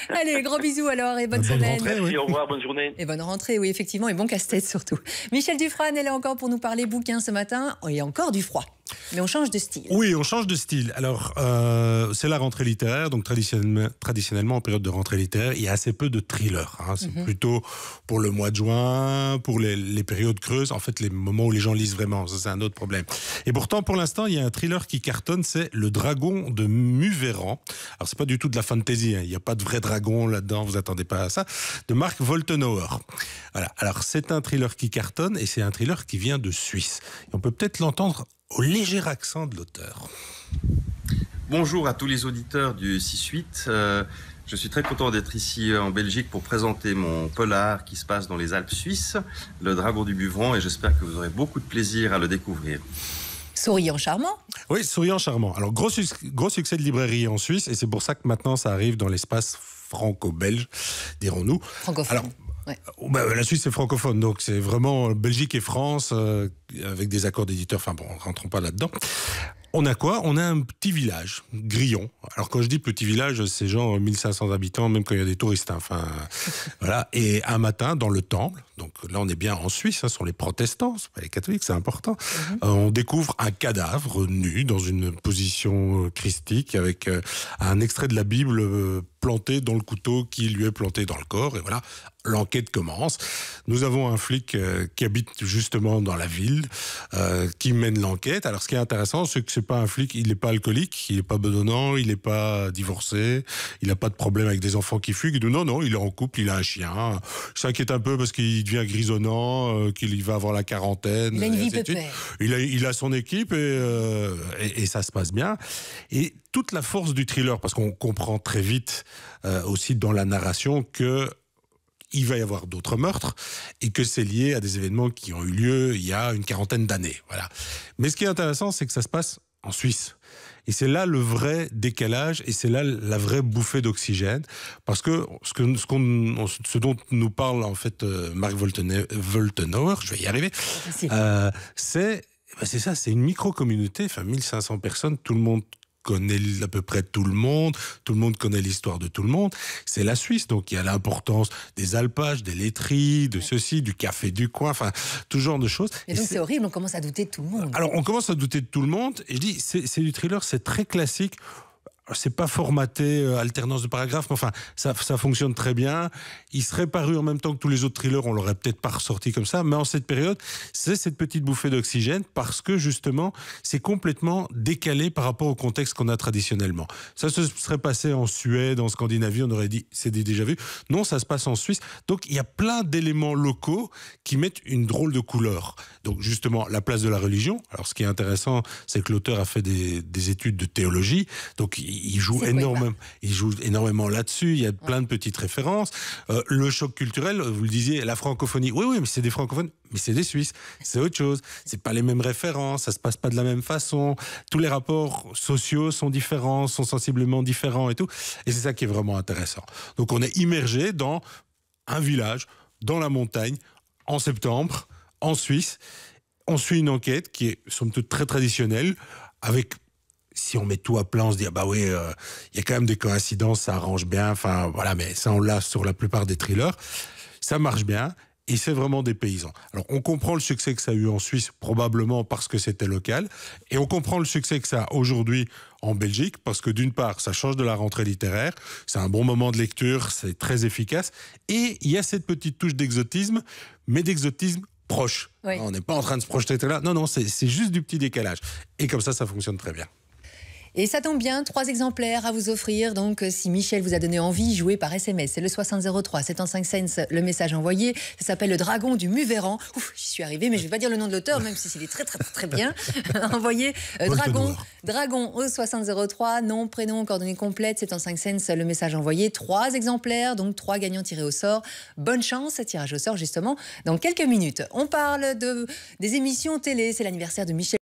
Allez, gros bisous alors et bonne Bonne semaine. rentrée, oui. Merci, au revoir, bonne journée. Et bonne rentrée, oui, effectivement, et bon casse-tête surtout. Michel Dufrane est là encore pour nous parler bouquin ce matin. Et encore du froid. Mais on change de style. Oui, on change de style. Alors, c'est la rentrée littéraire, donc traditionnellement, en période de rentrée littéraire, il y a assez peu de thrillers. C'est plutôt pour le mois de juin, pour les périodes creuses, en fait, les moments où les gens lisent vraiment. Ça, c'est un autre problème. Et pourtant, pour l'instant, il y a un thriller qui cartonne, c'est Le Dragon de Muveyran. Alors, c'est pas du tout de la fantasy, il n'y a pas de vrai dragon là-dedans, vous attendez pas à ça, de Mark Woltenauer. Voilà. Alors, c'est un thriller qui cartonne, et c'est un thriller qui vient de Suisse. Et on peut peut-être l'entendre au léger accent de l'auteur. Bonjour à tous les auditeurs du 6-8. Je suis très content d'être ici en Belgique pour présenter mon polar qui se passe dans les Alpes suisses, Le Dragon du Muveyran, et j'espère que vous aurez beaucoup de plaisir à le découvrir. Souriant charmant. Oui, souriant charmant. Alors, gros succès de librairie en Suisse, et c'est pour ça que maintenant ça arrive dans l'espace franco-belge, dirons-nous. Francophone. Alors, ouais. La Suisse, c'est francophone, donc c'est vraiment Belgique et France, avec des accords d'éditeurs. Enfin bon, rentrons pas là-dedans. On a quoi? On a un petit village, Grillon. Alors quand je dis petit village, c'est genre 1500 habitants, même quand il y a des touristes. Enfin, voilà. Et un matin, dans le temple, donc là on est bien en Suisse, ce sont les protestants, c'est pas les catholiques, c'est important. On découvre un cadavre nu dans une position christique avec un extrait de la Bible planté dans le couteau qui lui est planté dans le corps. Et voilà, l'enquête commence. Nous avons un flic qui habite justement dans la ville, qui mène l'enquête. Alors ce qui est intéressant, c'est que c'est pas un flic, il n'est pas alcoolique, il n'est pas bedonnant, il n'est pas divorcé, il n'a pas de problème avec des enfants qui fuguent. Non, il est en couple, il a un chien. Il s'inquiète un peu parce qu'il devient grisonnant, qu'il va avoir la quarantaine. Il a une vie pépère. Il a son équipe et ça se passe bien. Et toute la force du thriller, parce qu'on comprend très vite aussi dans la narration que il va y avoir d'autres meurtres et que c'est lié à des événements qui ont eu lieu il y a une quarantaine d'années. Voilà. Mais ce qui est intéressant, c'est que ça se passe en Suisse. Et c'est là le vrai décalage et c'est là la vraie bouffée d'oxygène. Parce que ce dont nous parle en fait Mark Woltenauer, je vais y arriver, c'est ça, c'est une micro-communauté, enfin 1500 personnes, tout le monde connaît à peu près tout le monde connaît l'histoire de tout le monde. C'est la Suisse, donc il y a l'importance des alpages, des laiteries, de ceci, du café du coin, enfin tout genre de choses. Et donc c'est horrible, on commence à douter de tout le monde. Alors on commence à douter de tout le monde, et je dis, c'est du thriller, c'est très classique. C'est pas formaté alternance de paragraphes, mais enfin ça fonctionne très bien. Il serait paru en même temps que tous les autres thrillers, on l'aurait peut-être pas ressorti comme ça, mais en cette période, c'est cette petite bouffée d'oxygène parce que justement, c'est complètement décalé par rapport au contexte qu'on a traditionnellement. Ça se serait passé en Suède, en Scandinavie, on aurait dit c'est déjà vu. Non, ça se passe en Suisse. Donc il y a plein d'éléments locaux qui mettent une drôle de couleur. Donc justement, la place de la religion. Alors ce qui est intéressant, c'est que l'auteur a fait des études de théologie, donc il joue énormément là-dessus. Il y a plein de petites références. Le choc culturel, vous le disiez, la francophonie. Oui, mais c'est des francophones, mais c'est des Suisses. C'est autre chose. C'est pas les mêmes références. Ça se passe pas de la même façon. Tous les rapports sociaux sont différents, sont sensiblement différents et tout. Et c'est ça qui est vraiment intéressant. Donc on est immergé dans un village, dans la montagne, en septembre, en Suisse. On suit une enquête qui est, somme toute, très traditionnelle, avec... Si on met tout à plat, on se dit, il y a quand même des coïncidences, ça arrange bien, enfin voilà, mais ça on l'a sur la plupart des thrillers. Ça marche bien et c'est vraiment des paysans. Alors on comprend le succès que ça a eu en Suisse, probablement parce que c'était local, et on comprend le succès que ça a aujourd'hui en Belgique, parce que d'une part, ça change de la rentrée littéraire, c'est un bon moment de lecture, c'est très efficace, et il y a cette petite touche d'exotisme, mais d'exotisme proche. Oui. On n'est pas en train de se projeter là, non, c'est juste du petit décalage. Et comme ça fonctionne très bien. Et ça tombe bien, 3 exemplaires à vous offrir. Donc, si Michel vous a donné envie, jouez par SMS. C'est le 6003 75 cents, le message envoyé. Ça s'appelle Le Dragon du Muveyran. Ouf, j'y suis arrivée, mais je ne vais pas dire le nom de l'auteur, même si c'est très, très, très bien. Envoyez Dragon au 6003, nom, prénom, coordonnées complètes, 75 cents, le message envoyé. 3 exemplaires, donc 3 gagnants tirés au sort. Bonne chance, tirage au sort justement dans quelques minutes. On parle des émissions télé. C'est l'anniversaire de Michel